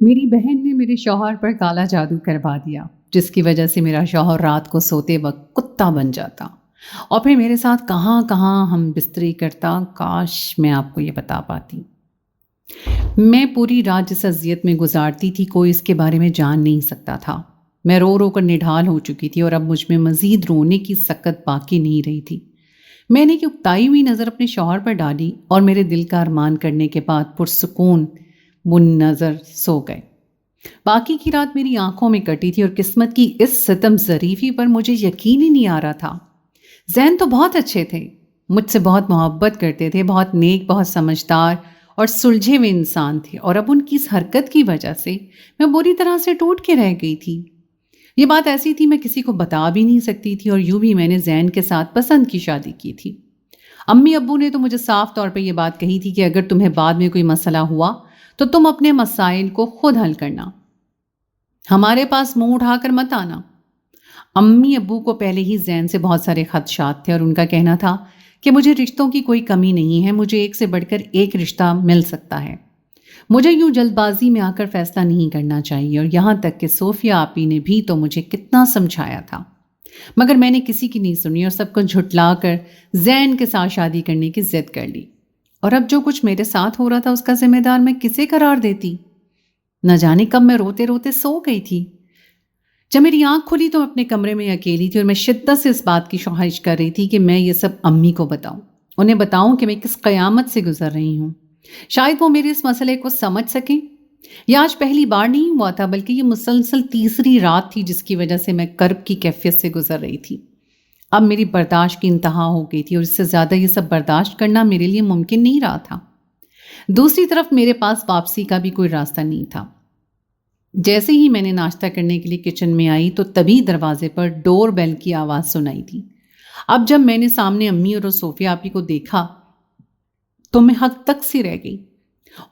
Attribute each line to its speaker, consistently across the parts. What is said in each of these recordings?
Speaker 1: میری بہن نے میرے شوہر پر کالا جادو کروا دیا، جس کی وجہ سے میرا شوہر رات کو سوتے وقت کتا بن جاتا اور پھر میرے ساتھ کہاں کہاں ہم بستری کرتا۔ کاش میں آپ کو یہ بتا پاتی۔ میں پوری رات جس اذیت میں گزارتی تھی کوئی اس کے بارے میں جان نہیں سکتا تھا۔ میں رو رو کر نڈھال ہو چکی تھی اور اب مجھ میں مزید رونے کی سکت باقی نہیں رہی تھی۔ میں نے ایک اکتائی ہوئی نظر اپنے شوہر پر ڈالی اور میرے دل کا ارمان کرنے کے بعد پرسکون نظر سو گئے۔ باقی کی رات میری آنکھوں میں کٹی تھی اور قسمت کی اس ستم ظریفی پر مجھے یقین ہی نہیں آ رہا تھا۔ زین تو بہت اچھے تھے، مجھ سے بہت محبت کرتے تھے، بہت نیک، بہت سمجھدار اور سلجھے ہوئے انسان تھے، اور اب ان کی اس حرکت کی وجہ سے میں بری طرح سے ٹوٹ کے رہ گئی تھی۔ یہ بات ایسی تھی میں کسی کو بتا بھی نہیں سکتی تھی، اور یوں بھی میں نے زین کے ساتھ پسند کی شادی کی تھی۔ امی ابو نے تو مجھے صاف طور پہ یہ بات کہی تھی کہ اگر تمہیں بعد میں کوئی مسئلہ ہوا تو تم اپنے مسائل کو خود حل کرنا، ہمارے پاس منہ اٹھا کر مت آنا۔ امی ابو کو پہلے ہی زین سے بہت سارے خدشات تھے اور ان کا کہنا تھا کہ مجھے رشتوں کی کوئی کمی نہیں ہے، مجھے ایک سے بڑھ کر ایک رشتہ مل سکتا ہے، مجھے یوں جلد بازی میں آ کر فیصلہ نہیں کرنا چاہیے۔ اور یہاں تک کہ صوفیہ آپی نے بھی تو مجھے کتنا سمجھایا تھا، مگر میں نے کسی کی نہیں سنی اور سب کو جھٹلا کر زین کے ساتھ شادی کرنے کی ضد کر لی۔ اور اب جو کچھ میرے ساتھ ہو رہا تھا اس کا ذمہ دار میں کسے قرار دیتی؟ نہ جانے کب میں روتے روتے سو گئی تھی۔ جب میری آنکھ کھلی تو میں اپنے کمرے میں اکیلی تھی اور میں شدت سے اس بات کی خواہش کر رہی تھی کہ میں یہ سب امی کو بتاؤں، انہیں بتاؤں کہ میں کس قیامت سے گزر رہی ہوں۔ شاید وہ میرے اس مسئلے کو سمجھ سکیں۔ یہ آج پہلی بار نہیں ہوا تھا، بلکہ یہ مسلسل تیسری رات تھی جس کی وجہ سے میں کرب کی کیفیت سے گزر رہی تھی۔ اب میری برداشت کی انتہا ہو گئی تھی اور اس سے زیادہ یہ سب برداشت کرنا میرے لیے ممکن نہیں رہا تھا۔ دوسری طرف میرے پاس واپسی کا بھی کوئی راستہ نہیں تھا۔ جیسے ہی میں نے ناشتہ کرنے کے لیے کچن میں آئی تو تبھی دروازے پر ڈور بیل کی آواز سنائی تھی۔ اب جب میں نے سامنے امی اور صوفیہ آپی کو دیکھا تو میں حق تک سی رہ گئی۔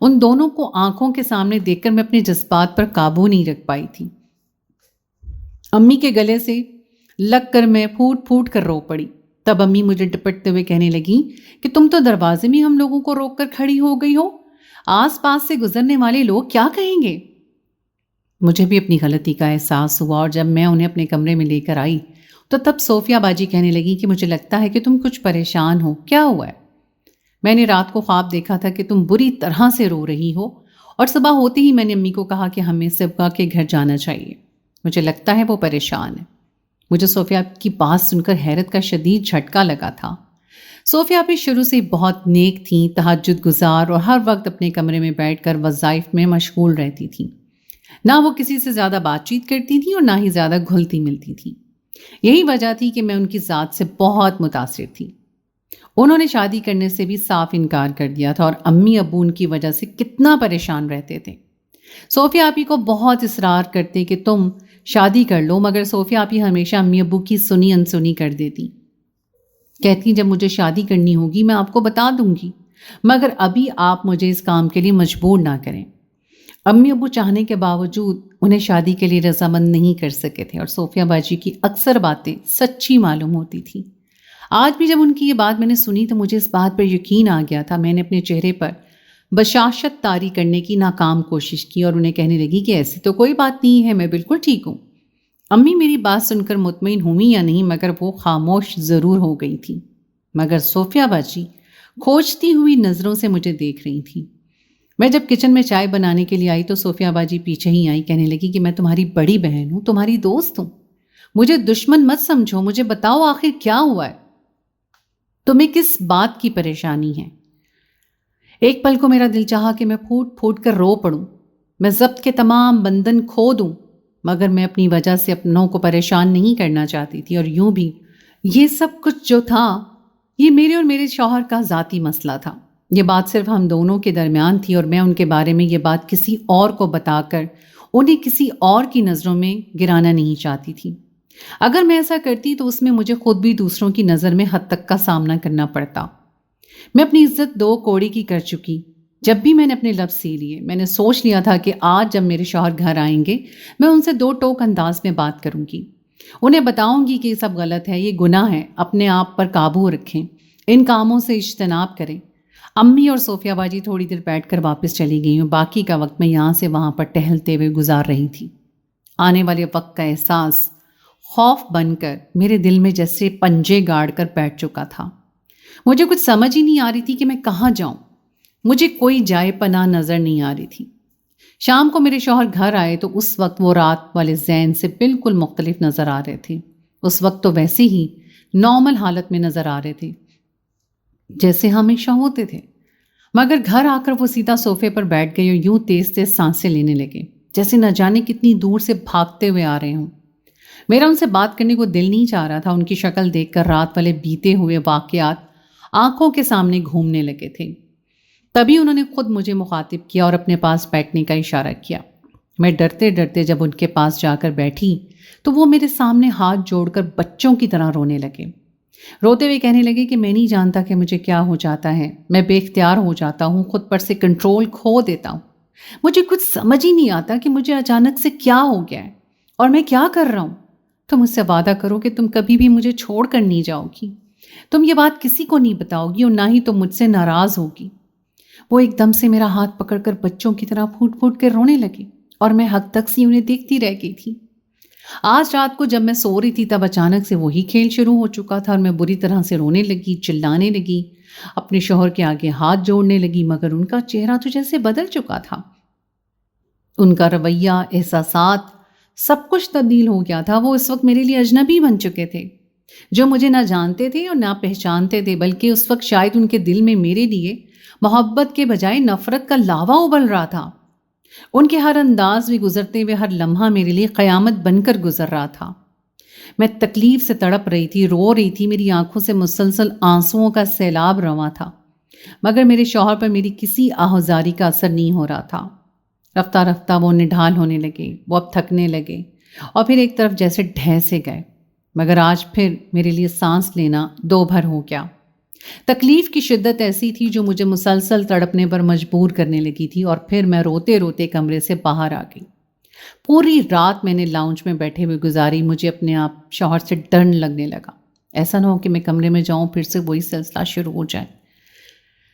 Speaker 1: ان دونوں کو آنکھوں کے سامنے دیکھ کر میں اپنے جذبات پر قابو نہیں رکھ پائی تھی۔ امی کے گلے سے لگ کر میں پھوٹ پھوٹ کر رو پڑی۔ تب امی مجھے ڈپٹتے ہوئے کہنے لگی کہ تم تو دروازے میں ہم لوگوں کو روک کر کھڑی ہو گئی ہو، آس پاس سے گزرنے والے لوگ کیا کہیں گے؟ مجھے بھی اپنی غلطی کا احساس ہوا، اور جب میں انہیں اپنے کمرے میں لے کر آئی تو تب صوفیہ باجی کہنے لگی کہ مجھے لگتا ہے کہ تم کچھ پریشان ہو، کیا ہوا ہے؟ میں نے رات کو خواب دیکھا تھا کہ تم بری طرح سے رو رہی ہو، اور صبح ہوتے ہی میں نے امی کو کہا کہ ہمیں صبح کے گھر جانا چاہیے، مجھے لگتا ہے وہ پریشان ہے۔ مجھے صوفیہ کی بات سن کر حیرت کا شدید جھٹکا لگا تھا۔ صوفیہ بھی شروع سے بہت نیک تھیں، تہجد گزار، اور ہر وقت اپنے کمرے میں بیٹھ کر وظائف میں مشغول رہتی تھیں۔ نہ وہ کسی سے زیادہ بات چیت کرتی تھیں اور نہ ہی زیادہ گھلتی ملتی تھیں۔ یہی وجہ تھی کہ میں ان کی ذات سے بہت متاثر تھی۔ انہوں نے شادی کرنے سے بھی صاف انکار کر دیا تھا، اور امی ابو ان کی وجہ سے کتنا پریشان رہتے تھے۔ صوفیہ آپی کو بہت اصرار کرتے کہ تم شادی کر لو، مگر صوفیہ آپی ہمیشہ امی ابو کی سنی انسنی کر دیتی۔ کہتی جب مجھے شادی کرنی ہوگی میں آپ کو بتا دوں گی، مگر ابھی آپ مجھے اس کام کے لیے مجبور نہ کریں۔ امی ابو چاہنے کے باوجود انہیں شادی کے لیے رضامند نہیں کر سکے تھے، اور صوفیہ باجی کی اکثر باتیں سچی معلوم ہوتی تھیں۔ آج بھی جب ان کی یہ بات میں نے سنی تو مجھے اس بات پر یقین آ گیا تھا۔ میں نے اپنے چہرے پر بشاشت طاری کرنے کی ناکام کوشش کی اور انہیں کہنے لگی کہ ایسی تو کوئی بات نہیں ہے، میں بالکل ٹھیک ہوں۔ امی میری بات سن کر مطمئن ہوئی یا نہیں، مگر وہ خاموش ضرور ہو گئی تھی۔ مگر صوفیہ باجی کھوجتی ہوئی نظروں سے مجھے دیکھ رہی تھی۔ میں جب کچن میں چائے بنانے کے لیے آئی تو صوفیہ باجی پیچھے ہی آئی، کہنے لگی کہ میں تمہاری بڑی بہن ہوں، تمہاری دوست ہوں، مجھے دشمن مت سمجھو، مجھے بتاؤ آخر کیا ہوا ہے، تمہیں کس بات کی پریشانی ہے؟ ایک پل کو میرا دل چاہا کہ میں پھوٹ پھوٹ کر رو پڑوں، میں ضبط کے تمام بندھن کھو دوں، مگر میں اپنی وجہ سے اپنوں کو پریشان نہیں کرنا چاہتی تھی۔ اور یوں بھی یہ سب کچھ جو تھا یہ میرے اور میرے شوہر کا ذاتی مسئلہ تھا۔ یہ بات صرف ہم دونوں کے درمیان تھی، اور میں ان کے بارے میں یہ بات کسی اور کو بتا کر انہیں کسی اور کی نظروں میں گرانا نہیں چاہتی تھی۔ اگر میں ایسا کرتی تو اس میں مجھے خود بھی دوسروں کی نظر میں حد تک کا سامنا کرنا پڑتا۔ میں اپنی عزت دو کوڑی کی کر چکی۔ جب بھی میں نے اپنے لفظ سی لیے، میں نے سوچ لیا تھا کہ آج جب میرے شوہر گھر آئیں گے میں ان سے دو ٹوک انداز میں بات کروں گی، انہیں بتاؤں گی کہ یہ سب غلط ہے، یہ گناہ ہے، اپنے آپ پر قابو رکھیں، ان کاموں سے اجتناب کریں۔ امی اور صوفیہ باجی تھوڑی دیر بیٹھ کر واپس چلی گئی اور باقی کا وقت میں یہاں سے وہاں پر ٹہلتے ہوئے گزار رہی تھی۔ آنے والے وقت کا احساس خوف بن کر میرے دل میں جیسے پنجے گاڑ کر بیٹھ چکا تھا۔ مجھے کچھ سمجھ ہی نہیں آ رہی تھی کہ میں کہاں جاؤں۔ مجھے کوئی جائے پناہ نظر نہیں آ رہی تھی۔ شام کو میرے شوہر گھر آئے تو اس وقت وہ رات والے ذہن سے بالکل مختلف نظر آ رہے تھے۔ اس وقت تو ویسے ہی نارمل حالت میں نظر آ رہے تھے جیسے ہمیشہ ہوتے تھے، مگر گھر آ کر وہ سیدھا صوفے پر بیٹھ گئے اور یوں تیز تیز سانسیں لینے لگے جیسے نہ جانے کتنی دور سے بھاگتے ہوئے آ رہے ہوں۔ میرا ان سے بات کرنے کو دل نہیں چاہ رہا تھا۔ ان کی شکل دیکھ کر رات والے بیتے ہوئے واقعات آنکھوں کے سامنے گھومنے لگے تھے۔ تبھی انہوں نے خود مجھے مخاطب کیا اور اپنے پاس بیٹھنے کا اشارہ کیا۔ میں ڈرتے ڈرتے جب ان کے پاس جا کر بیٹھی تو وہ میرے سامنے ہاتھ جوڑ کر بچوں کی طرح رونے لگے۔ روتے ہوئے کہنے لگے کہ میں نہیں جانتا کہ مجھے کیا ہو جاتا ہے، میں بے اختیار ہو جاتا ہوں، خود پر سے کنٹرول کھو دیتا ہوں۔ مجھے کچھ سمجھ ہی نہیں آتا کہ مجھے اچانک سے کیا ہو گیا ہے اور میں کیا کر رہا ہوں۔ تم مجھ سے وعدہ کرو کہ تم کبھی بھی مجھے چھوڑ کر نہیں جاؤ گی، تم یہ بات کسی کو نہیں بتاؤ گی اور نہ ہی تم مجھ سے ناراض ہوگی۔ وہ ایک دم سے میرا ہاتھ پکڑ کر بچوں کی طرح پھوٹ پھوٹ کے رونے لگے اور میں حد تک سی انہیں دیکھتی رہ گئی تھی۔ آج رات کو جب میں سو رہی تھی تب اچانک سے وہی کھیل شروع ہو چکا تھا اور میں بری طرح سے رونے لگی، چلانے لگی، اپنے شوہر کے آگے ہاتھ جوڑنے لگی، مگر ان کا چہرہ تو جیسے بدل چکا تھا۔ ان کا رویہ، احساسات، سب کچھ تبدیل ہو گیا تھا۔ وہ اس وقت میرے لیے اجنبی بن چکے تھے، جو مجھے نہ جانتے تھے اور نہ پہچانتے تھے، بلکہ اس وقت شاید ان کے دل میں میرے لیے محبت کے بجائے نفرت کا لاوا ابل رہا تھا۔ ان کے ہر انداز میں گزرتے ہوئے ہر لمحہ میرے لیے قیامت بن کر گزر رہا تھا۔ میں تکلیف سے تڑپ رہی تھی، رو رہی تھی، میری آنکھوں سے مسلسل آنسوؤں کا سیلاب رواں تھا، مگر میرے شوہر پر میری کسی آہوزاری کا اثر نہیں ہو رہا تھا۔ رفتہ رفتہ وہ نڈھال ہونے لگے، وہ اب تھکنے لگے اور پھر ایک طرف جیسے ڈھہ سے گئے، مگر آج پھر میرے لیے سانس لینا دو بھر ہو گیا۔ تکلیف کی شدت ایسی تھی جو مجھے مسلسل تڑپنے پر مجبور کرنے لگی تھی اور پھر میں روتے روتے کمرے سے باہر آ گئی۔ پوری رات میں نے لاؤنج میں بیٹھے ہوئے گزاری۔ مجھے اپنے آپ شوہر سے ڈر لگنے لگا، ایسا نہ ہو کہ میں کمرے میں جاؤں پھر سے وہی سلسلہ شروع ہو جائے۔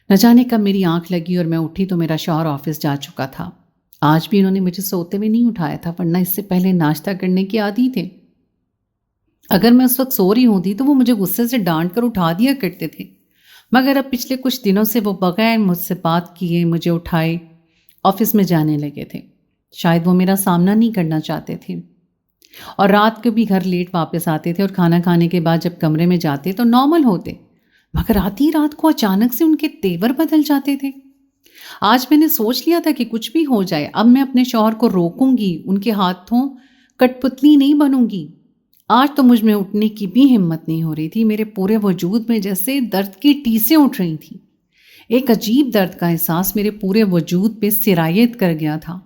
Speaker 1: نہ جانے کب میری آنکھ لگی اور میں اٹھی تو میرا شوہر آفس جا چکا تھا۔ آج بھی انہوں نے مجھے سوتے ہوئے نہیں اٹھایا تھا، ورنہ اس سے پہلے ناشتہ کرنے کے عادی تھے۔ اگر میں اس وقت سو رہی ہوتی تو وہ مجھے غصے سے ڈانٹ کر اٹھا دیا کرتے تھے، مگر اب پچھلے کچھ دنوں سے وہ بغیر مجھ سے بات کیے مجھے اٹھائے آفس میں جانے لگے تھے۔ شاید وہ میرا سامنا نہیں کرنا چاہتے تھے، اور رات کو بھی گھر لیٹ واپس آتے تھے اور کھانا کھانے کے بعد جب کمرے میں جاتے تو نارمل ہوتے، مگر آتی رات کو اچانک سے ان کے تیور بدل جاتے تھے۔ آج میں نے سوچ لیا تھا کہ کچھ بھی ہو جائے اب میں اپنے شوہر کو روکوں گی، ان کے ہاتھوں کٹ پتلی نہیں بنوں گی۔ آج تو مجھ میں اٹھنے کی بھی ہمت نہیں ہو رہی تھی۔ میرے پورے وجود میں جیسے درد کی ٹیسیں اٹھ رہی تھیں۔ ایک عجیب درد کا احساس میرے پورے وجود پہ سرایت کر گیا تھا۔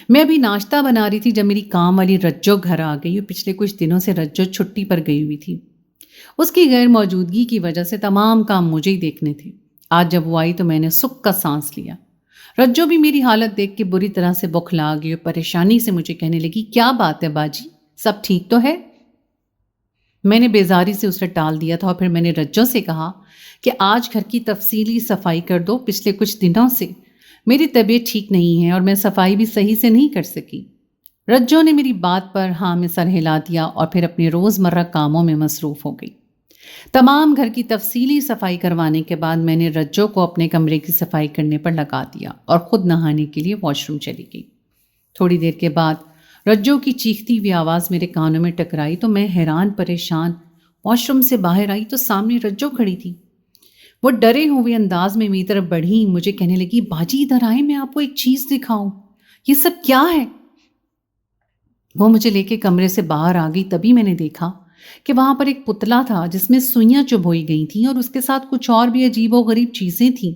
Speaker 1: میں ابھی ناشتہ بنا رہی تھی جب میری کام والی رجو گھر آ گئی، اور پچھلے کچھ دنوں سے رجو چھٹی پر گئی ہوئی تھی۔ اس کی غیر موجودگی کی وجہ سے تمام کام مجھے ہی دیکھنے تھے۔ آج جب وہ آئی تو میں نے سکھ کا سانس لیا۔ رجو بھی میری حالت دیکھ کے بری طرح سے بوکھلا گئی اور پریشانی سے مجھے کہنے لگی، کیا بات ہے باجی، سب ٹھیک تو ہے؟ میں نے بیزاری سے اسے ٹال دیا تھا اور پھر میں نے رجو سے کہا کہ آج گھر کی تفصیلی صفائی کر دو۔ پچھلے کچھ دنوں سے میری طبیعت ٹھیک نہیں ہے اور میں صفائی بھی صحیح سے نہیں کر سکی۔ رجو نے میری بات پر ہاں میں سر ہلا دیا اور پھر اپنے روزمرہ کاموں میں مصروف ہو گئی۔ تمام گھر کی تفصیلی صفائی کروانے کے بعد میں نے رجو کو اپنے کمرے کی صفائی کرنے پر لگا دیا اور خود نہانے کے لیے واش روم چلی گئی۔ تھوڑی دیر کے بعد رجو کی چیختی ہوئی آواز میرے کانوں میں ٹکرائی تو میں حیران پریشان واش روم سے باہر آئی تو سامنے رجو کھڑی تھی۔ وہ ڈرے ہوئے انداز میں میری طرف بڑھی، مجھے کہنے لگی، باجی ادھر آئے، میں آپ کو ایک چیز دکھاؤں، یہ سب کیا ہے؟ وہ مجھے لے کے کمرے سے باہر آ گئی۔ تبھی میں نے دیکھا کہ وہاں پر ایک پتلا تھا جس میں سوئیاں چبھوئی گئی تھیں اور اس کے ساتھ کچھ اور بھی عجیب و غریب چیزیں تھیں۔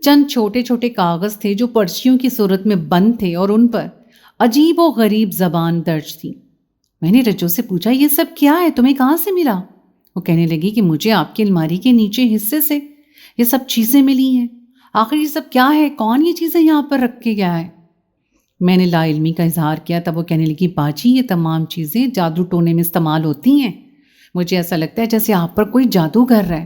Speaker 1: چند چھوٹے چھوٹے کاغذ تھے جو پرچیوں کی صورت میں بند تھے اور ان پر عجیب و غریب زبان درج تھی۔ میں نے رجو سے پوچھا، یہ سب کیا ہے، تمہیں کہاں سے ملا؟ وہ کہنے لگی کہ مجھے آپ کی الماری کے نیچے حصے سے یہ سب چیزیں ملی ہیں۔ آخر یہ سب کیا ہے، کون یہ چیزیں یہاں پر رکھ کے گیا ہے؟ میں نے لا علمی کا اظہار کیا۔ تب وہ کہنے لگی، باجی یہ تمام چیزیں جادو ٹونے میں استعمال ہوتی ہیں، مجھے ایسا لگتا ہے جیسے آپ پر کوئی جادو کر رہا ہے۔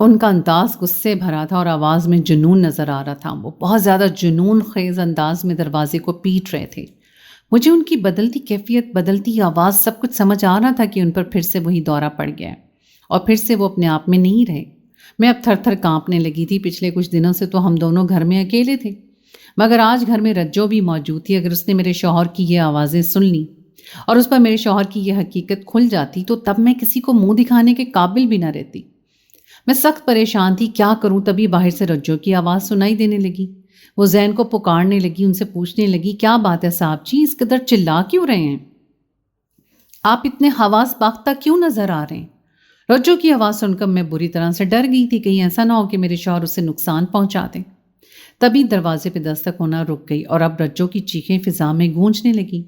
Speaker 1: ان کا انداز غصے بھرا تھا اور آواز میں جنون نظر آ رہا تھا۔ وہ بہت زیادہ جنون خیز انداز میں دروازے کو پیٹ رہے تھے۔ مجھے ان کی بدلتی کیفیت، بدلتی آواز، سب کچھ سمجھ آ رہا تھا کہ ان پر پھر سے وہی دورہ پڑ گیا ہے اور پھر سے وہ اپنے آپ میں نہیں رہے۔ میں اب تھر تھر کانپنے لگی تھی۔ پچھلے کچھ دنوں سے تو ہم دونوں گھر میں اکیلے تھے، مگر آج گھر میں رجو بھی موجود تھی۔ اگر اس نے میرے شوہر کی یہ آوازیں سن لی اور اس پر میرے شوہر کی یہ حقیقت کھل جاتی تو تب میں کسی کو منہ دکھانے کے قابل بھی نہ رہتی۔ میں سخت پریشان تھی، کیا کروں؟ تبھی باہر سے رجو کی آواز سنائی دینے لگی۔ وہ زین کو پکارنے لگی، ان سے پوچھنے لگی، کیا بات ہے صاحب جی، اس قدر چلا کیوں رہے ہیں؟ آپ اتنے حواس باختہ کیوں نظر آ رہے ہیں؟ رجو کی آواز سن کر میں بری طرح سے ڈر گئی تھی، کہیں ایسا نہ ہو کہ میرے شوہر اسے نقصان پہنچا دیں۔ تبھی دروازے پہ دستک ہونا رک گئی اور اب رجو کی چیخیں فضا میں گونجنے لگی۔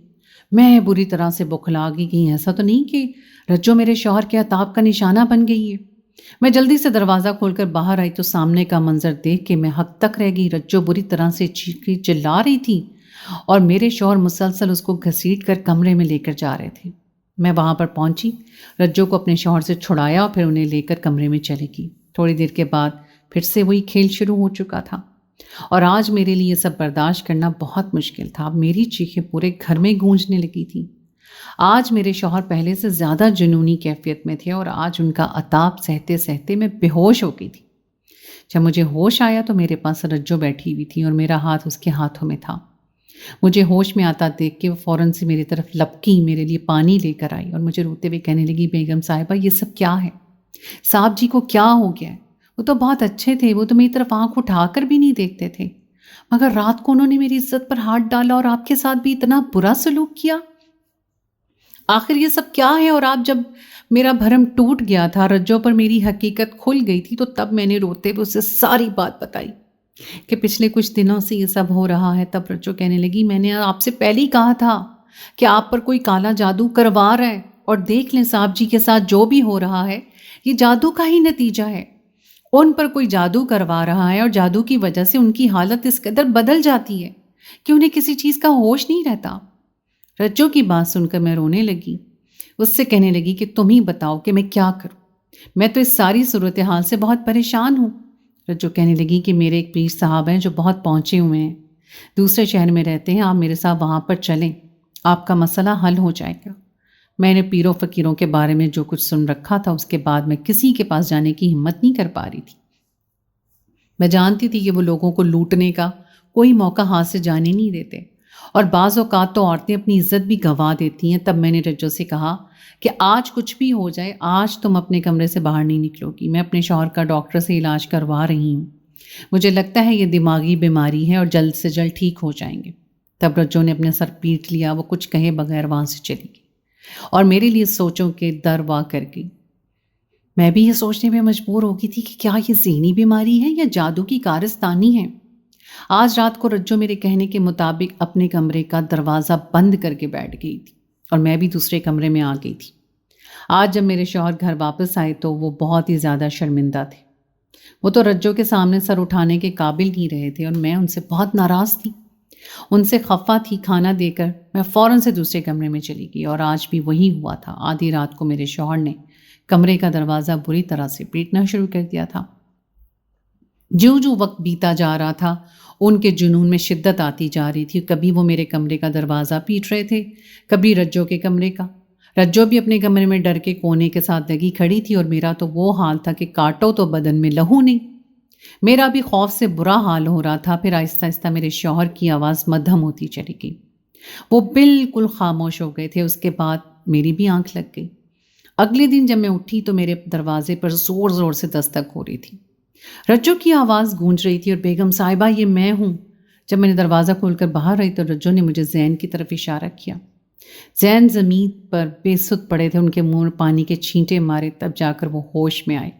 Speaker 1: میں بری طرح سے بوکھلا گئی، کہیں ایسا تو نہیں کہ رجو میرے شوہر کے عتاب کا نشانہ بن گئی ہے۔ میں جلدی سے دروازہ کھول کر باہر آئی تو سامنے کا منظر دیکھ کے میں حق تک رہ گئی۔ رجو بری طرح سے چیخی چلا رہی تھی اور میرے شوہر مسلسل اس کو گھسیٹ کر کمرے میں لے کر جا رہے تھے۔ میں وہاں پر پہنچی، رجو کو اپنے شوہر سے چھڑایا اور پھر انہیں لے کر کمرے میں چلی گئی۔ تھوڑی دیر کے بعد پھر سے وہی کھیل شروع ہو چکا تھا اور آج میرے لیے یہ سب برداشت کرنا بہت مشکل تھا۔ اب میری چیخیں پورے گھر میں گونجنے لگی تھی۔ آج میرے شوہر پہلے سے زیادہ جنونی کیفیت میں تھے اور آج ان کا عتاب سہتے سہتے میں بے ہوش ہو گئی تھی۔ جب مجھے ہوش آیا تو میرے پاس رجو بیٹھی ہوئی تھی اور میرا ہاتھ اس کے ہاتھوں میں تھا۔ مجھے ہوش میں آتا دیکھ کے وہ فوراً سے میری طرف لپکی، میرے لیے پانی لے کر آئی اور مجھے روتے ہوئے کہنے لگی، بیگم صاحبہ یہ سب کیا ہے؟ صاحب جی کو کیا ہو گیا ہے؟ وہ تو بہت اچھے تھے، وہ تو میری طرف آنکھ اٹھا کر بھی نہیں دیکھتے تھے، مگر رات کو انہوں نے میری عزت پر ہاتھ ڈالا اور آپ کے ساتھ بھی اتنا برا سلوک کیا۔ آخر یہ سب کیا ہے؟ اور آپ جب میرا بھرم ٹوٹ گیا تھا، رجو پر میری حقیقت کھل گئی تھی، تو تب میں نے روتے ہوئے اسے ساری بات بتائی کہ پچھلے کچھ دنوں سے یہ سب ہو رہا ہے۔ تب رجو کہنے لگی، میں نے آپ سے پہلے ہی کہا تھا کہ آپ پر کوئی کالا جادو کروا رہا ہے، اور دیکھ لیں صاحب جی کے ساتھ جو بھی ہو رہا ہے یہ جادو کا ہی نتیجہ ہے۔ ان پر کوئی جادو کروا رہا ہے اور جادو کی وجہ سے ان کی حالت اس قدر بدل جاتی ہے کہ انہیں کسی چیز کا ہوش نہیں رہتا۔ رجو کی بات سن کر میں رونے لگی، اس سے کہنے لگی کہ تم ہی بتاؤ کہ میں کیا کروں، میں تو اس ساری صورتحال سے بہت پریشان ہوں۔ رجو کہنے لگی کہ میرے ایک پیر صاحب ہیں جو بہت پہنچے ہوئے ہیں، دوسرے شہر میں رہتے ہیں، آپ میرے ساتھ وہاں پر چلیں، آپ کا مسئلہ حل ہو جائے گا۔ میں نے پیروں فقیروں کے بارے میں جو کچھ سن رکھا تھا اس کے بعد میں کسی کے پاس جانے کی ہمت نہیں کر پا رہی تھی۔ میں جانتی تھی کہ وہ لوگوں کو لوٹنے کا کوئی موقع ہاتھ سے جانے نہیں دیتے، اور بعض اوقات تو عورتیں اپنی عزت بھی گنوا دیتی ہیں۔ تب میں نے رجو سے کہا کہ آج کچھ بھی ہو جائے، آج تم اپنے کمرے سے باہر نہیں نکلو گی، میں اپنے شوہر کا ڈاکٹر سے علاج کروا رہی ہوں، مجھے لگتا ہے یہ دماغی بیماری ہے اور جلد سے جلد ٹھیک ہو جائیں گے۔ تب رجو نے اپنا سر پیٹ لیا، وہ کچھ کہے بغیر وہاں سے چلی گئی اور میرے لیے سوچوں کے در وا کر گئی۔ میں بھی یہ سوچنے میں مجبور ہو گئی تھی کہ کیا یہ ذہنی بیماری ہے یا جادو کی کارستانی ہے۔ آج رات کو رجو میرے کہنے کے مطابق اپنے کمرے کا دروازہ بند کر کے بیٹھ گئی تھی اور میں بھی دوسرے کمرے میں آ گئی تھی۔ آج جب میرے شوہر گھر واپس آئے تو وہ بہت ہی زیادہ شرمندہ تھے۔ وہ تو رجو کے سامنے سر اٹھانے کے قابل نہیں رہے تھے اور میں ان سے بہت ناراض تھی، ان سے خفا تھی۔ کھانا دے کر میں فوراً سے دوسرے کمرے میں چلی گئی اور آج بھی وہی ہوا تھا۔ آدھی رات کو میرے شوہر نے کمرے کا دروازہ بری طرح سے پیٹنا شروع کر دیا تھا۔ جو وقت بیتا جا رہا تھا ان کے جنون میں شدت آتی جا رہی تھی۔ کبھی وہ میرے کمرے کا دروازہ پیٹ رہے تھے، کبھی رجو کے کمرے کا۔ رجو بھی اپنے کمرے میں ڈر کے کونے کے ساتھ لگی کھڑی تھی اور میرا تو وہ حال تھا کہ کاٹو تو بدن میں لہو نہیں۔ میرا بھی خوف سے برا حال ہو رہا تھا۔ پھر آہستہ آہستہ میرے شوہر کی آواز مدھم ہوتی چلی گئی، وہ بالکل خاموش ہو گئے تھے۔ اس کے بعد میری بھی آنکھ لگ گئی۔ اگلے دن جب میں اٹھی تو میرے دروازے پر زور زور سے دستک ہو رہی تھی۔ رجو کی آواز گونج رہی تھی اور بیگم صاحبہ یہ میں ہوں۔ جب میں نے دروازہ کھول کر باہر آئی تو رجو نے مجھے زین کی طرف اشارہ کیا۔ زین زمین پر بے سد پڑے تھے، ان کے منہ میں پانی کے چھینٹے مارے، تب جا کر وہ ہوش میں آئے۔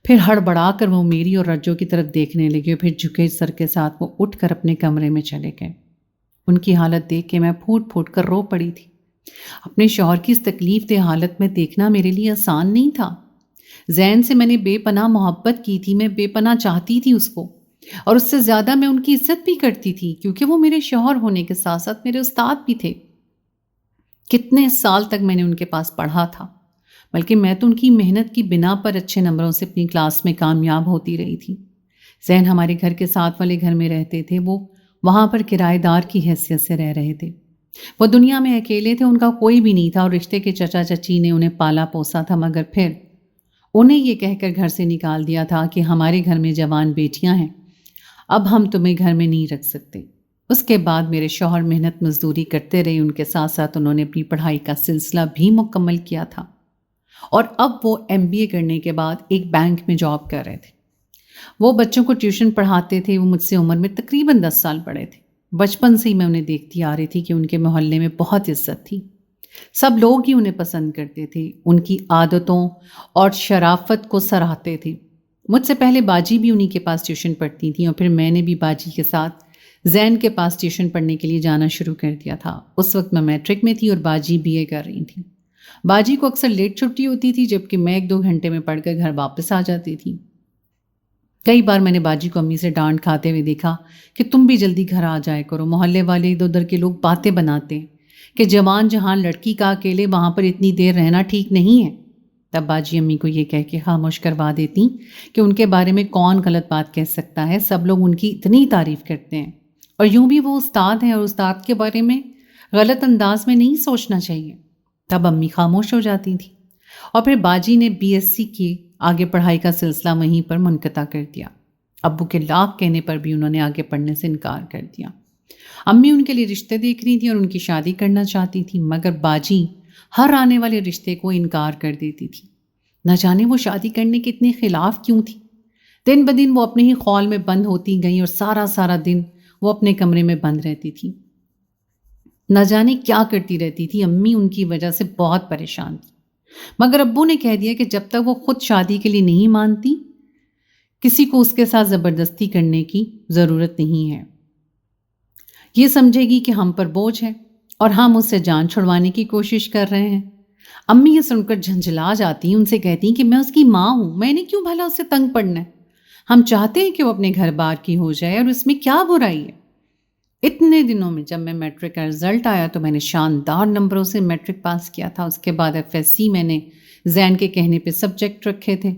Speaker 1: پھر ہڑبڑا کر وہ میری اور رجو کی طرف دیکھنے لگے اور پھر جھکے سر کے ساتھ وہ اٹھ کر اپنے کمرے میں چلے گئے۔ ان کی حالت دیکھ کے میں پھوٹ پھوٹ کر رو پڑی تھی۔ اپنے شوہر کی اس تکلیف دہ حالت میں دیکھنا میرے لیے آسان نہیں تھا۔ زین سے میں نے بے پناہ محبت کی تھی، میں بے پناہ چاہتی تھی اس کو، اور اس سے زیادہ میں ان کی عزت بھی کرتی تھی، کیونکہ وہ میرے شوہر ہونے کے ساتھ ساتھ میرے استاد بھی تھے۔ کتنے سال تک میں نے ان کے پاس پڑھا تھا، بلکہ میں تو ان کی محنت کی بنا پر اچھے نمبروں سے اپنی کلاس میں کامیاب ہوتی رہی تھی۔ زین ہمارے گھر کے ساتھ والے گھر میں رہتے تھے، وہ وہاں پر کرایہ دار کی حیثیت سے رہ رہے تھے۔ وہ دنیا میں اکیلے تھے، ان کا کوئی بھی نہیں تھا، اور رشتے کے چچا چچی نے انہیں پالا پوسا تھا، مگر پھر انہیں یہ کہہ کر گھر سے نکال دیا تھا کہ ہمارے گھر میں جوان بیٹیاں ہیں، اب ہم تمہیں گھر میں نہیں رکھ سکتے۔ اس کے بعد میرے شوہر محنت مزدوری کرتے رہے، ان کے ساتھ ساتھ انہوں نے اپنی پڑھائی کا سلسلہ بھی مکمل کیا تھا، اور اب وہ MBA کرنے کے بعد ایک بینک میں جاب کر رہے تھے۔ وہ بچوں کو ٹیوشن پڑھاتے تھے، وہ مجھ سے عمر میں تقریباً 10 سال بڑے تھے۔ بچپن سے ہی میں انہیں دیکھتی آ رہی تھی کہ ان کے محلے میں بہت عزت تھی، سب لوگ ہی انہیں پسند کرتے تھے، ان کی عادتوں اور شرافت کو سراہتے تھے۔ مجھ سے پہلے باجی بھی انہی کے پاس ٹیوشن پڑھتی تھیں، اور پھر میں نے بھی باجی کے ساتھ زین کے پاس ٹیوشن پڑھنے کے لیے جانا شروع کر دیا تھا۔ اس وقت میں میٹرک میں تھی اور باجی BA کر رہی تھی۔ باجی کو اکثر لیٹ چھٹی ہوتی تھی، جبکہ میں 1-2 گھنٹے میں پڑھ کر گھر واپس آ جاتی تھی۔ کئی بار میں نے باجی کو امی سے ڈانٹ کھاتے ہوئے دیکھا کہ تم بھی جلدی گھر آ جائے کرو، محلے والے ادھر ادھر کے لوگ باتیں بناتے ہیں کہ جوان جہاں لڑکی کا اکیلے وہاں پر اتنی دیر رہنا ٹھیک نہیں ہے۔ تب باجی امی کو یہ کہہ کے خاموش کروا دیتی کہ ان کے بارے میں کون غلط بات کہہ سکتا ہے، سب لوگ ان کی اتنی تعریف کرتے ہیں، اور یوں بھی وہ استاد ہیں، اور استاد کے بارے میں غلط انداز میں نہیں سوچنا چاہیے۔ تب امی خاموش ہو جاتی تھی، اور پھر باجی نے BSc کی آگے پڑھائی کا سلسلہ وہیں پر منقطع کر دیا۔ ابو کے لاکھ کہنے پر بھی انہوں نے آگے پڑھنے سے انکار کر دیا۔ امی ان کے لیے رشتے دیکھ رہی تھیں اور ان کی شادی کرنا چاہتی تھی، مگر باجی ہر آنے والے رشتے کو انکار کر دیتی تھی۔ نہ جانے وہ شادی کرنے کے اتنے خلاف کیوں تھی۔ دن بدن وہ اپنے ہی خول میں بند ہوتی گئیں، اور سارا دن وہ اپنے کمرے میں بند رہتی تھی۔ نہ جانے کیا کرتی رہتی تھی۔ امی ان کی وجہ سے بہت پریشان تھی، مگر ابو نے کہہ دیا کہ جب تک وہ خود شادی کے لیے نہیں مانتی، کسی کو اس کے ساتھ زبردستی کرنے کی ضرورت نہیں ہے۔ یہ سمجھے گی کہ ہم پر بوجھ ہے اور ہم اس سے جان چھڑوانے کی کوشش کر رہے ہیں۔ امی یہ سن کر جھنجھلا جاتی ہیں، ان سے کہتی ہیں کہ میں اس کی ماں ہوں، میں نے کیوں بھلا اس سے تنگ پڑنا ہے؟ ہم چاہتے ہیں کہ وہ اپنے گھر بار کی ہو جائے، اور اس میں کیا برائی ہے؟ اتنے دنوں میں جب میں میٹرک کا رزلٹ آیا تو میں نے شاندار نمبروں سے میٹرک پاس کیا تھا۔ اس کے بعد FSC میں نے زین کے کہنے پہ سبجیکٹ رکھے تھے،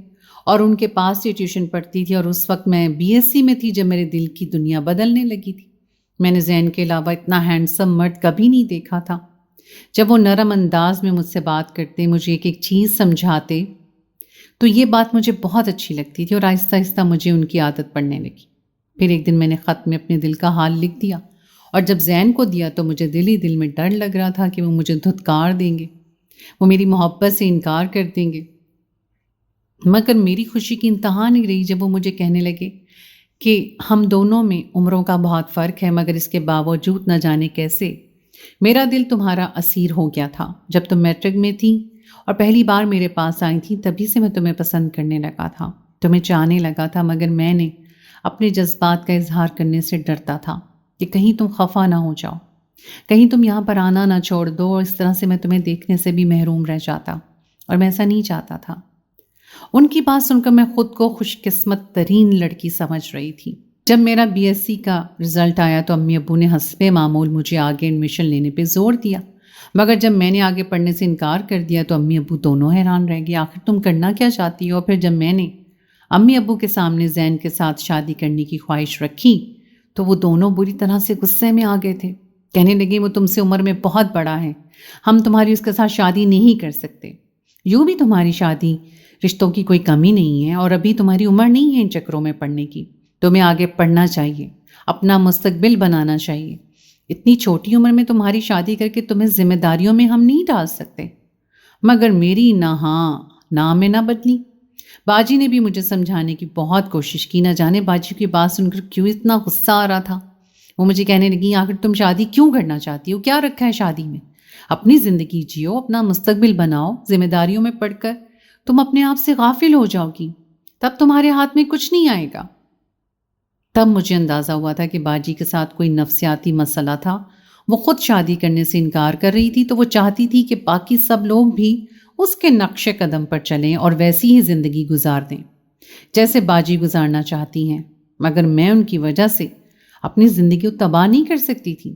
Speaker 1: اور ان کے پاس یہ ٹیوشن پڑھتی تھی، اور اس وقت میں BSc میں تھی جب میرے دل کی دنیا بدلنے لگی تھی۔ میں نے زین کے علاوہ اتنا ہینڈسم مرد کبھی نہیں دیکھا تھا۔ جب وہ نرم انداز میں مجھ سے بات کرتے، مجھے ایک ایک چیز سمجھاتے، تو یہ بات مجھے بہت اچھی لگتی تھی، اور آہستہ آہستہ مجھے ان کی عادت پڑنے لگی۔ پھر ایک دن میں نے خط میں اپنے دل کا حال لکھ دیا، اور جب زین کو دیا تو مجھے دل ہی دل میں ڈر لگ رہا تھا کہ وہ مجھے دھتکار دیں گے، وہ میری محبت سے انکار کر دیں گے۔ مگر میری خوشی کی انتہا نہیں رہی جب وہ مجھے کہنے لگے کہ ہم دونوں میں عمروں کا بہت فرق ہے، مگر اس کے باوجود نہ جانے کیسے میرا دل تمہارا اسیر ہو گیا تھا۔ جب تم میٹرک میں تھی اور پہلی بار میرے پاس آئی تھی، تبھی سے میں تمہیں پسند کرنے لگا تھا، تمہیں چاہنے لگا تھا، مگر میں نے اپنے جذبات کا اظہار کرنے سے ڈرتا تھا کہ کہیں تم خفا نہ ہو جاؤ، کہیں تم یہاں پر آنا نہ چھوڑ دو، اور اس طرح سے میں تمہیں دیکھنے سے بھی محروم رہ جاتا، اور میں ایسا نہیں چاہتا تھا۔ ان کی بات سن کر میں خود کو خوش قسمت ترین لڑکی سمجھ رہی تھی۔ جب میرا BSc کا رزلٹ آیا تو امی ابو نے حسب معمول مجھے آگے ایڈمیشن لینے پہ زور دیا، مگر جب میں نے آگے پڑھنے سے انکار کر دیا تو امی ابو دونوں حیران رہ گئے، آخر تم کرنا کیا چاہتی ہو؟ پھر جب میں نے امی ابو کے سامنے زین کے ساتھ شادی کرنے کی خواہش رکھی تو وہ دونوں بری طرح سے غصے میں آ گئے تھے۔ کہنے لگے وہ تم سے عمر میں بہت بڑا ہے، ہم تمہاری اس کے ساتھ شادی نہیں کر سکتے۔ یوں بھی تمہاری شادی رشتوں کی کوئی کمی نہیں ہے، اور ابھی تمہاری عمر نہیں ہے ان چکروں میں پڑنے کی، تمہیں آگے پڑھنا چاہیے، اپنا مستقبل بنانا چاہیے۔ اتنی چھوٹی عمر میں تمہاری شادی کر کے تمہیں ذمہ داریوں میں ہم نہیں ڈال سکتے۔ مگر میری نہ میں نہ بدلی۔ باجی نے بھی مجھے سمجھانے کی بہت کوشش کی، نہ جانے باجی کی بات سن کر کیوں اتنا غصہ آ رہا تھا۔ وہ مجھے کہنے لگی آخر تم شادی کیوں کرنا چاہتی ہو؟ کیا رکھا ہے شادی میں؟ اپنی زندگی جیو، اپنا مستقبل بناؤ، ذمہ داریوں میں پڑھ کر تم اپنے آپ سے غافل ہو جاؤ گی، تب تمہارے ہاتھ میں کچھ نہیں آئے گا۔ تب مجھے اندازہ ہوا تھا کہ باجی کے ساتھ کوئی نفسیاتی مسئلہ تھا۔ وہ خود شادی کرنے سے انکار کر رہی تھی تو وہ چاہتی تھی کہ باقی سب لوگ بھی اس کے نقش قدم پر چلیں اور ویسی ہی زندگی گزار دیں جیسے باجی گزارنا چاہتی ہیں، مگر میں ان کی وجہ سے اپنی زندگی کو تباہ نہیں کر سکتی تھی۔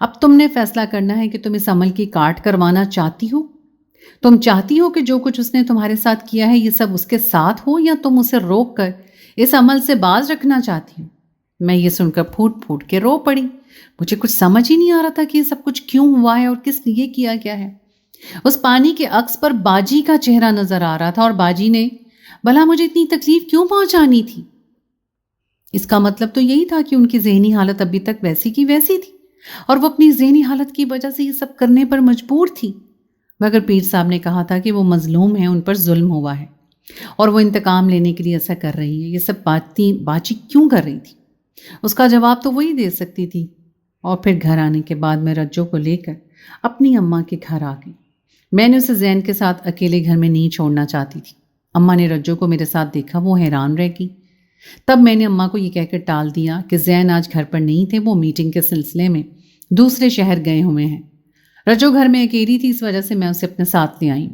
Speaker 1: اب تم نے فیصلہ کرنا ہے کہ تم اس عمل کی کاٹ کروانا چاہتی ہو. تم چاہتی ہو کہ جو کچھ اس نے تمہارے ساتھ کیا ہے یہ سب اس کے ساتھ ہو، یا تم اسے روک کر اس عمل سے باز رکھنا چاہتی ہو. میں یہ سن کر پھوٹ پھوٹ کے رو پڑی. مجھے کچھ سمجھ ہی نہیں آ رہا تھا کہ یہ سب کچھ کیوں ہوا ہے اور کس لیے کیا گیا ہے. اس پانی کے عکس پر باجی کا چہرہ نظر آ رہا تھا، اور باجی نے بھلا مجھے اتنی تکلیف کیوں پہنچانی تھی؟ اس کا مطلب تو یہی تھا کہ ان کی ذہنی حالت ابھی تک ویسی کی ویسی تھی، اور وہ اپنی ذہنی حالت کی وجہ سے یہ سب کرنے پر مجبور تھی. مگر پیر صاحب نے کہا تھا کہ وہ مظلوم ہیں، ان پر ظلم ہوا ہے اور وہ انتقام لینے کے لیے ایسا کر رہی ہے. یہ سب باتیں باجی کیوں کر رہی تھی؟ اس کا جواب تو وہی دے سکتی تھی. اور پھر گھر آنے کے بعد میں رجو کو لے کر اپنی اماں کے گھر آ گئی. میں نے اسے زین کے ساتھ اکیلے گھر میں نہیں چھوڑنا چاہتی تھی. اماں نے رجو کو میرے ساتھ دیکھا، وہ حیران رہ گئی. تب میں نے اماں کو یہ کہہ کر ٹال دیا کہ زین آج گھر پر نہیں تھے، وہ میٹنگ کے سلسلے میں دوسرے شہر گئے ہوئے ہیں. رجو گھر میں اکیلی تھی، اس وجہ سے میں اسے اپنے ساتھ لے آئی.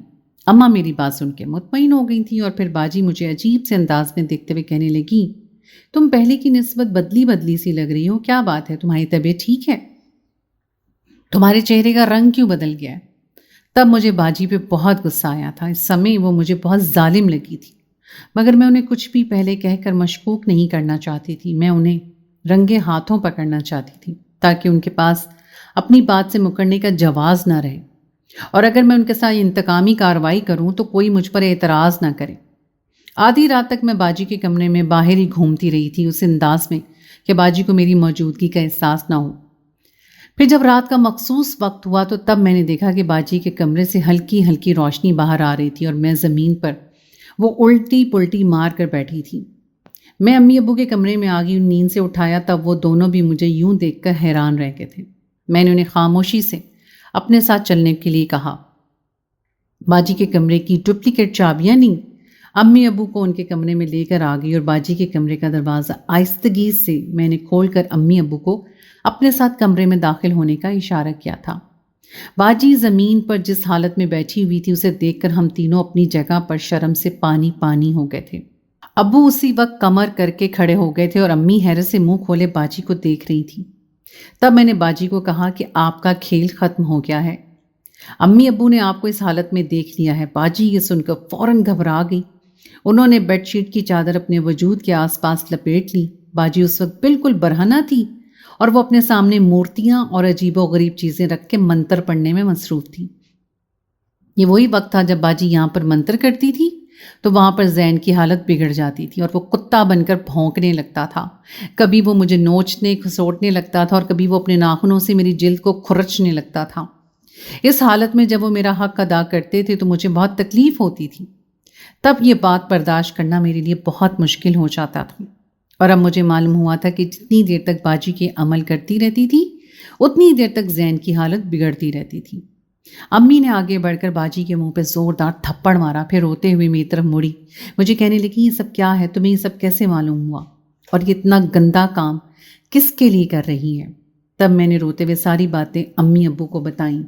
Speaker 1: اماں میری بات سن کے مطمئن ہو گئی تھی، اور پھر باجی مجھے عجیب سے انداز میں دیکھتے ہوئے کہنے لگی، تم پہلے کی نسبت بدلی سی لگ رہی ہو، کیا بات ہے؟ تمہاری طبیعت ٹھیک ہے؟ تمہارے چہرے کا رنگ کیوں بدل گیا ہے؟ تب مجھے باجی پہ بہت غصہ آیا تھا. اس سمے وہ مجھے بہت ظالم لگی تھی، مگر میں انہیں کچھ بھی پہلے کہہ کر مشکوک نہیں کرنا چاہتی تھی. میں انہیں رنگے ہاتھوں پکڑنا چاہتی تھی تاکہ ان کے پاس اپنی بات سے مکرنے کا جواز نہ رہے، اور اگر میں ان کے ساتھ انتقامی کارروائی کروں تو کوئی مجھ پر اعتراض نہ کرے. آدھی رات تک میں باجی کے کمرے میں باہر ہی گھومتی رہی تھی، اس انداز میں کہ باجی کو میری موجودگی کا احساس نہ ہو. پھر جب رات کا مخصوص وقت ہوا تو تب میں نے دیکھا کہ باجی کے کمرے سے ہلکی ہلکی روشنی باہر آ رہی تھی، اور میں زمین پر وہ الٹی پلٹی مار کر بیٹھی تھی. میں امی ابو کے کمرے میں آ گئی، نیند سے اٹھایا تب وہ دونوں بھی مجھے یوں دیکھ کر حیران رہ گئے تھے. میں نے انہیں خاموشی سے اپنے ساتھ چلنے کے لیے کہا. باجی کے کمرے کی ڈپلیکیٹ چابیاں نہیں. امی ابو کو ان کے کمرے میں لے کر آ گئی، اور باجی کے کمرے کا دروازہ آہستگی سے میں نے کھول کر امی ابو کو اپنے ساتھ کمرے میں داخل ہونے کا اشارہ کیا تھا. باجی زمین پر جس حالت میں بیٹھی ہوئی تھی اسے دیکھ کر ہم تینوں اپنی جگہ پر شرم سے پانی پانی ہو گئے تھے. ابو اسی وقت کمر کر کے کھڑے ہو گئے تھے، اور امی حیرت سے منہ کھولے باجی کو دیکھ رہی تھی. تب میں نے باجی کو کہا کہ آپ کا کھیل ختم ہو گیا ہے، امی ابو نے آپ کو اس حالت میں دیکھ لیا ہے. باجی یہ سن کر فوراً گھبرا گئی. انہوں نے بیڈ شیٹ کی چادر اپنے وجود کے آس پاس لپیٹ لی. باجی اس وقت بالکل برہنہ تھی، اور وہ اپنے سامنے مورتیاں اور عجیب و غریب چیزیں رکھ کے منتر پڑھنے میں مصروف تھی. یہ وہی وقت تھا جب باجی یہاں پر منتر کرتی تھی تو وہاں پر زین کی حالت بگڑ جاتی تھی، اور وہ کتا بن کر بھونکنے لگتا تھا. کبھی وہ مجھے نوچنے کھسوٹنے لگتا تھا، اور کبھی وہ اپنے ناخنوں سے میری جلد کو کھرچنے لگتا تھا. اس حالت میں جب وہ میرا حق ادا کرتے تھے تو مجھے بہت تکلیف ہوتی تھی. تب یہ بات برداشت کرنا میرے لیے بہت مشکل ہو جاتا تھا، اور اب مجھے معلوم ہوا تھا کہ جتنی دیر تک باجی کے عمل کرتی رہتی تھی اتنی دیر تک زین کی حالت بگڑتی رہتی تھی. امی نے آگے بڑھ کر باجی کے منہ پہ زوردار تھپڑ مارا، پھر روتے ہوئے میری طرف مڑی. مجھے کہنے لگی، یہ سب کیا ہے؟ تمہیں یہ سب کیسے معلوم ہوا؟ اور یہ اتنا گندا کام کس کے لیے کر رہی ہے؟ تب میں نے روتے ہوئے ساری باتیں امی ابو کو بتائیں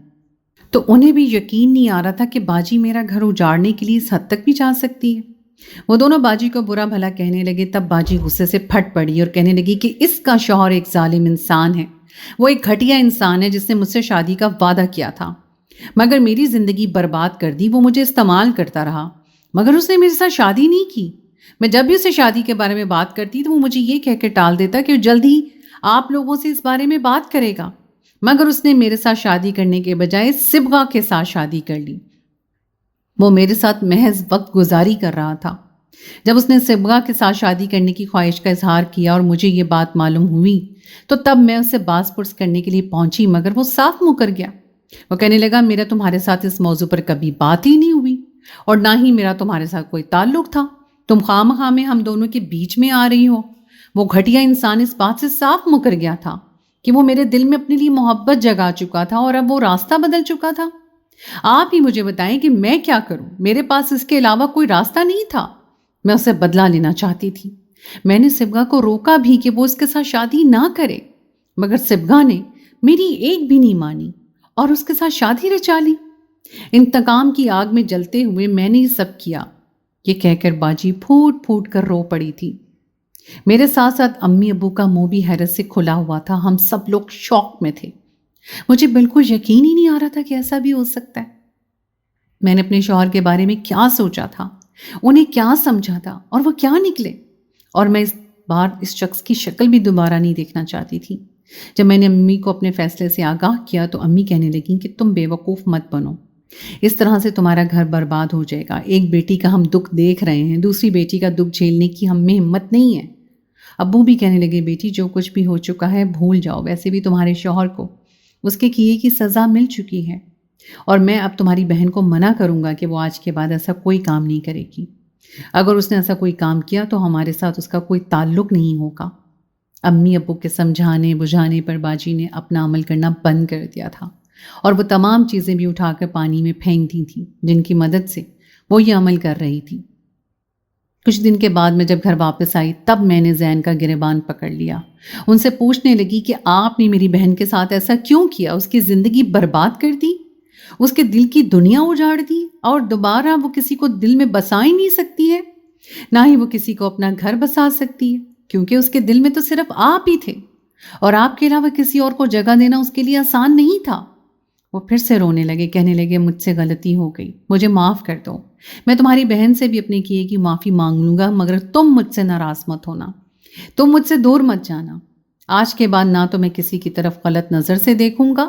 Speaker 1: تو انہیں بھی یقین نہیں آ رہا تھا کہ باجی میرا گھر اجاڑنے کے لیے اس حد تک بھی جا سکتی ہے. وہ دونوں باجی کو برا بھلا کہنے لگے. تب باجی غصے سے پھٹ پڑی اور کہنے لگی کہ اس کا شوہر ایک ظالم انسان ہے، وہ ایک گھٹیا انسان ہے جس نے مجھ سے شادی کا وعدہ کیا تھا، مگر میری زندگی برباد کر دی. وہ مجھے استعمال کرتا رہا، مگر اس نے میرے ساتھ شادی نہیں کی. میں جب بھی اسے شادی کے بارے میں بات کرتی تو وہ مجھے یہ کہہ کے ٹال دیتا کہ وہ جلد ہی آپ لوگوں سے اس بارے میں بات کرے گا، مگر اس نے میرے ساتھ شادی کرنے کے بجائے صبغہ کے ساتھ شادی کر لی. وہ میرے ساتھ محض وقت گزاری کر رہا تھا. جب اس نے صبغہ کے ساتھ شادی کرنے کی خواہش کا اظہار کیا اور مجھے یہ بات معلوم ہوئی تو تب میں اسے باز پرس کرنے کے لیے پہنچی، مگر وہ صاف مکر گیا. وہ کہنے لگا، میرا تمہارے ساتھ اس موضوع پر کبھی بات ہی نہیں ہوئی، اور نہ ہی میرا تمہارے ساتھ کوئی تعلق تھا. تم خواہ میں ہم دونوں کے بیچ میں آ رہی ہو. وہ گھٹیا انسان اس بات سے صاف مکر گیا تھا کہ وہ میرے دل میں اپنے لیے محبت جگا چکا تھا، اور اب وہ راستہ بدل چکا تھا. آپ ہی مجھے بتائیں کہ میں کیا کروں؟ میرے پاس اس کے علاوہ کوئی راستہ نہیں تھا. میں اسے بدلہ لینا چاہتی تھی. میں نے صبغہ کو روکا بھی کہ وہ اس کے ساتھ شادی نہ کرے، مگر صبغہ نے میری ایک بھی نہیں مانی اور اس کے ساتھ شادی رچا لی. انتقام کی آگ میں جلتے ہوئے میں نے یہ سب کیا. یہ کہہ کر باجی پھوٹ پھوٹ کر رو پڑی تھی. میرے ساتھ ساتھ امی ابو کا منہ بھی حیرت سے کھلا ہوا تھا. ہم سب لوگ شوق میں تھے. مجھے بالکل یقین ہی نہیں آ رہا تھا کہ ایسا بھی ہو سکتا ہے۔ میں نے اپنے شوہر کے بارے میں کیا سوچا تھا، انہیں کیا سمجھا تھا اور وہ کیا نکلے، اور میں اس بار اس شخص کی شکل بھی دوبارہ نہیں دیکھنا چاہتی تھی۔ جب میں نے امی کو اپنے فیصلے سے آگاہ کیا تو امی کہنے لگیں کہ تم بے وقوف مت بنو، اس طرح سے تمہارا گھر برباد ہو جائے گا۔ ایک بیٹی کا ہم دکھ دیکھ رہے ہیں، دوسری بیٹی کا دکھ جھیلنے کی ہم میں ہمت نہیں ہے۔ ابو بھی کہنے لگے بیٹی جو کچھ بھی ہو چکا ہے بھول جاؤ، ویسے بھی تمہارے شوہر کو اس کے کیے کی سزا مل چکی ہے، اور میں اب تمہاری بہن کو منع کروں گا کہ وہ آج کے بعد ایسا کوئی کام نہیں کرے گی۔ اگر اس نے ایسا کوئی کام کیا تو ہمارے ساتھ اس کا کوئی تعلق نہیں ہوگا۔ امی ابو کے سمجھانے بجھانے پر باجی نے اپنا عمل کرنا بند کر دیا تھا، اور وہ تمام چیزیں بھی اٹھا کر پانی میں پھینک دی تھیں جن کی مدد سے وہ یہ عمل کر رہی تھی۔ کچھ دن کے بعد میں جب گھر واپس آئی تب میں نے زین کا گریبان پکڑ لیا، ان سے پوچھنے لگی کہ آپ نے میری بہن کے ساتھ ایسا کیوں کیا، اس کی زندگی برباد کر دی، اس کے دل کی دنیا اجاڑ دی، اور دوبارہ وہ کسی کو دل میں بسا ہی نہیں سکتی ہے، نہ ہی وہ کسی کو اپنا گھر بسا سکتی ہے، کیونکہ اس کے دل میں تو صرف آپ ہی تھے، اور آپ کے علاوہ کسی اور کو جگہ دینا اس کے لیے آسان نہیں تھا۔ وہ پھر سے رونے لگے، کہنے لگے مجھ سے غلطی ہو گئی، مجھے معاف کر دو، میں تمہاری بہن سے بھی اپنے کیے کی معافی مانگ لوں گا، مگر تم مجھ سے ناراض مت ہونا، تم مجھ سے دور مت جانا۔ آج کے بعد نہ تو میں کسی کی طرف غلط نظر سے دیکھوں گا،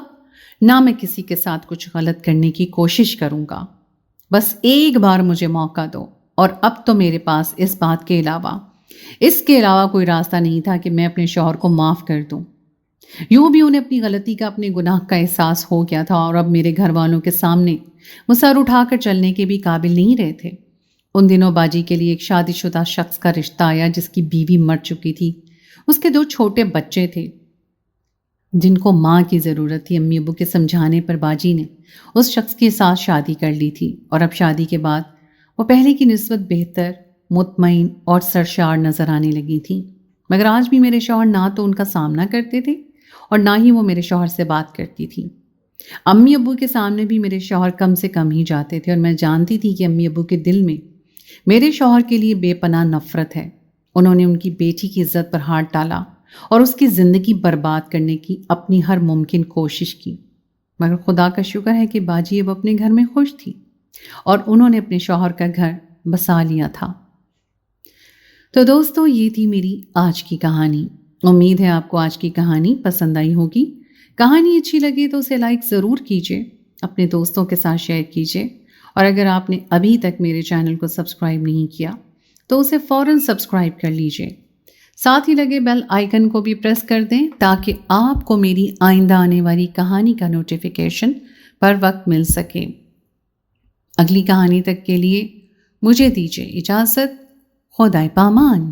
Speaker 1: نہ میں کسی کے ساتھ کچھ غلط کرنے کی کوشش کروں گا۔ بس ایک بار مجھے موقع دو، اور اب تو میرے پاس اس بات کے علاوہ کوئی راستہ نہیں تھا کہ میں اپنے شوہر کو معاف کر دوں۔ یوں بھی انہیں اپنی غلطی کا، اپنے گناہ کا احساس ہو گیا تھا، اور اب میرے گھر والوں کے سامنے وہ سر اٹھا کر چلنے کے بھی قابل نہیں رہے تھے۔ ان دنوں باجی کے لیے ایک شادی شدہ شخص کا رشتہ آیا جس کی بیوی مر چکی تھی، اس کے 2 چھوٹے بچے تھے جن کو ماں کی ضرورت تھی۔ امی ابو کے سمجھانے پر باجی نے اس شخص کے ساتھ شادی کر لی تھی، اور اب شادی کے بعد وہ پہلے کی نسبت بہتر، مطمئن اور سرشار نظر آنے لگی تھی۔ مگر آج بھی میرے شوہر نہ تو ان کا سامنا کرتے تھے اور نہ ہی وہ میرے شوہر سے بات کرتی تھی۔ امی ابو کے سامنے بھی میرے شوہر کم سے کم ہی جاتے تھے، اور میں جانتی تھی کہ امی ابو کے دل میں میرے شوہر کے لیے بے پناہ نفرت ہے۔ انہوں نے ان کی بیٹی کی عزت پر ہاتھ ڈالا اور اس کی زندگی برباد کرنے کی اپنی ہر ممکن کوشش کی، مگر خدا کا شکر ہے کہ باجی اب اپنے گھر میں خوش تھی، اور انہوں نے اپنے شوہر کا گھر بسا لیا تھا۔ تو دوستو، یہ تھی میری آج کی کہانی۔ امید ہے آپ کو آج کی کہانی پسند آئی ہوگی۔ کہانی اچھی لگے تو اسے لائک ضرور کیجیے، اپنے دوستوں کے ساتھ شیئر کیجیے، اور اگر آپ نے ابھی تک میرے چینل کو سبسکرائب نہیں کیا تو اسے فوراً سبسکرائب کر لیجیے، ساتھ ہی لگے بیل آئیکن کو بھی پریس کر دیں تاکہ آپ کو میری آئندہ آنے والی کہانی کا نوٹیفیکیشن پر وقت مل سکے۔ اگلی کہانی تک کے لیے مجھے دیجیے اجازت۔ خدائے پامان۔